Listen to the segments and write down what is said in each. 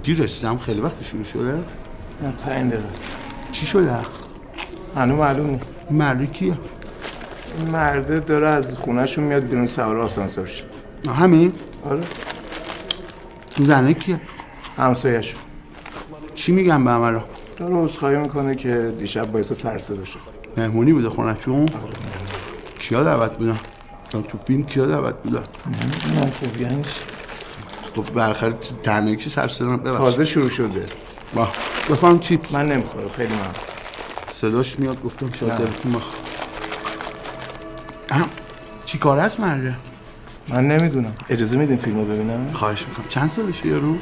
دیر رسیدم خیلی وقت شروع شده؟ نه 5 دقیقه است. چی شده؟ هنوز معلوم نیست. مرد کیه؟ این مرده داره از خونهشون میاد بیرون سوار آسانسور شه. همین؟ آره. زنه کیه؟ همسایه‌شون. چی میگن به عملا؟ داره عذرخواهی میکنه که دیشب باعث سر صدا شد. مهمونی بوده خونه‌شون؟ کیا دعوت بودن؟ تو فیلم کیا دعوت بودن؟ نمیدونم خوب یعنی خب بالاخره تنهایی که سر صدا ببخشید. تازه شروع شده. بفهم چی؟ من نمیخورم خیلی ممنون. صداش میاد گفتم شاید دلتون چی کار است مرده؟ من نمیدونم. اجازه میدین فیلمو ببینم؟ خواهش میکنم. چند سالشه یارو؟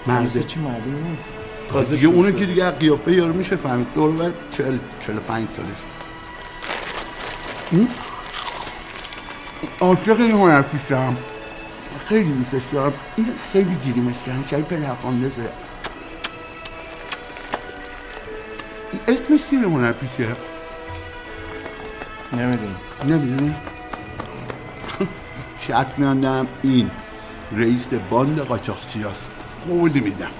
مرده چی معلوم نیست. تازه دیگه اونو که دیگه قیافه یارو میشه فهمید. دور بر 45 سالشه. عاشق این هنرپیشم. خیلی دوستش دارم. این خیلی گیریمش کردم. شبیه پدرخوانده شده. اسمش چیه هنرپیشه؟ نمیدونی؟ شک میاندم این رئیس باند قاچاقچیاست. قول میدم.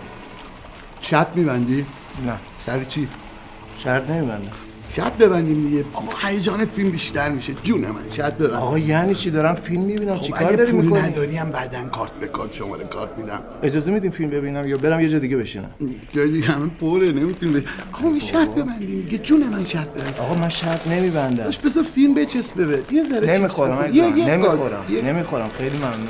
شرط میبندی؟ نه. سر چی؟ شرط نمیبندم. شرط ببندیم دیگه. آقا هیجان فیلم بیشتر میشه. جون من شرط ببند. آقا یعنی چی دارم فیلم میبینم؟ چی کار داری میکنی؟ میکنی؟ نداری هم بعدن کارت به کارت شماره کارت میدم. اجازه میدین فیلم ببینم یا برم یه جا دیگه بشینم؟ جای دیگه همه پره نمیتونیم. آقا شرط ببندیم دیگه. جون من شرط ببند. آقا من شرط نمیبندم. باش بذار فیلم بچسبه بهت. یه ذره نمیخورم. نمیخورم. خیلی ممنون.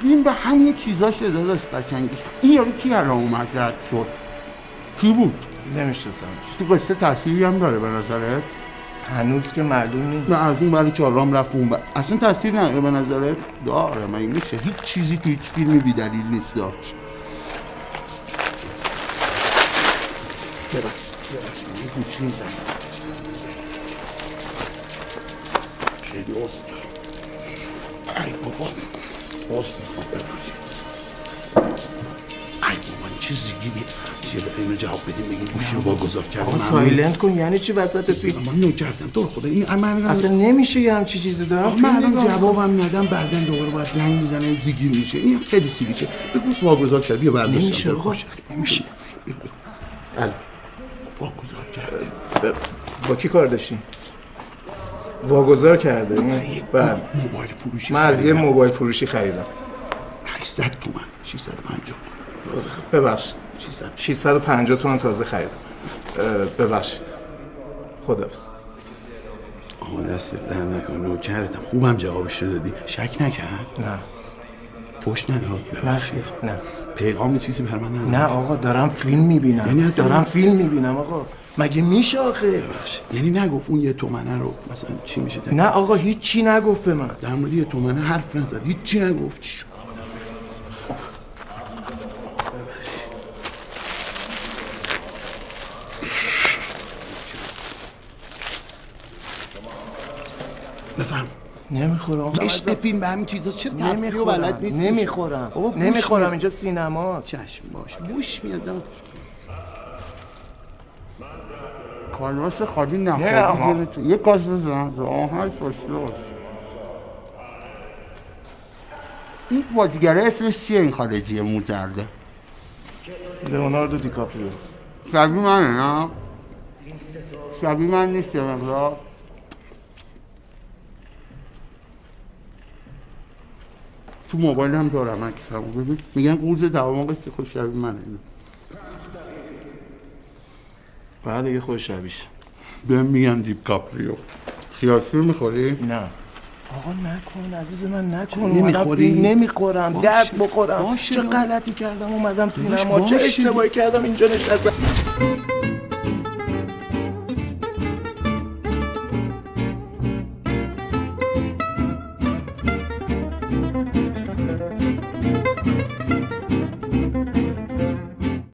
فیلم به همین چیزاشه داداش قشنگش. این یارو کی الان اومد رد شد؟ کی بود؟ نمیشناسمش. تو قصه تأثیری هم داره به نظرت؟ هنوز که معلوم نیست. نه از اون برای که آرام رفت اون اصلا تأثیر نداره به نظرت؟ داره مگه میشه؟ هیچ چیزی تو هیچ فیلمی بی دلیل نیست داشت. ببخش این گوشی میزنم خیلی اصلا ای بابا باز میخوام ببخشید. ای بابا این چه زیگیری. یه دقیقه اینو جواب بدیم بگیم گوشی رو واگذار کردم. آقا سایلنت کن. یعنی چی وسط فیلم؟ من نکردم تو رو خدا این عمل اصلا نمیشه یه همچی چیزی دارم. من الان جوابم ندم بعدن دوباره باید زنگ میزنه زیگیر میشه. این خیلی سیریشه. بگو واگذار کرد بیا برداشتم. نمیشه آقا. نمیشه. واگذار کرده. با کی کار داشتی؟ واگذار کرده. بله موبایل فروشی. من از یه موبایل فروشی خریدم. 800 تومن. 650. ببخشید 650 تومن تازه خریدم. ببخشید. خداحافظ. آقا دستت در نکنه. نوکرتم. خوبم جوابش دادی. شک نکرد؟ نه. فوش نداد؟ ببخشید. نه. پیغامی چیزی بر من نداد؟ نه آقا دارم فیلم میبینم. یعنی دارم فیلم میبینم آقا. مگه میشه آخه؟ ببخشید. یعنی نگفت اون 1 تومنه رو مثلا چی میشه؟ نه آقا هیچ چی نگفت به من. در مورد 1 تومنه حرف نزد. هیچ چی نگفت. بفهم. نمیخورم. عشق فیلم به همین چیزا چرا تفریح و بلد نیستی؟ نمیخورم. اینجا سینماست. چشم باش. بوش میاد. کالباس خالی نخوردی تو یه کاس بزن. آهای فشلوش. این بازیگره اسمش چیه این خارجیه موزرده؟ لئوناردو دیکاپریو. شبیه منه نه؟ شبیه من نیست یه مقدار؟ تو موبایل هم دارم عکسمو ببین. میگن قوز دوامقش که خود شبیه منه. بله یه خود شبیش. بهم میگن دیکاپریو. خیارشور میخوری؟ نه آقا نکن عزیز من نکن. نمیخوری؟ نمیخورم. درد بخورم. چه غلطی کردم اومدم سینما. چه اشتباهی کردم اینجا نشستم.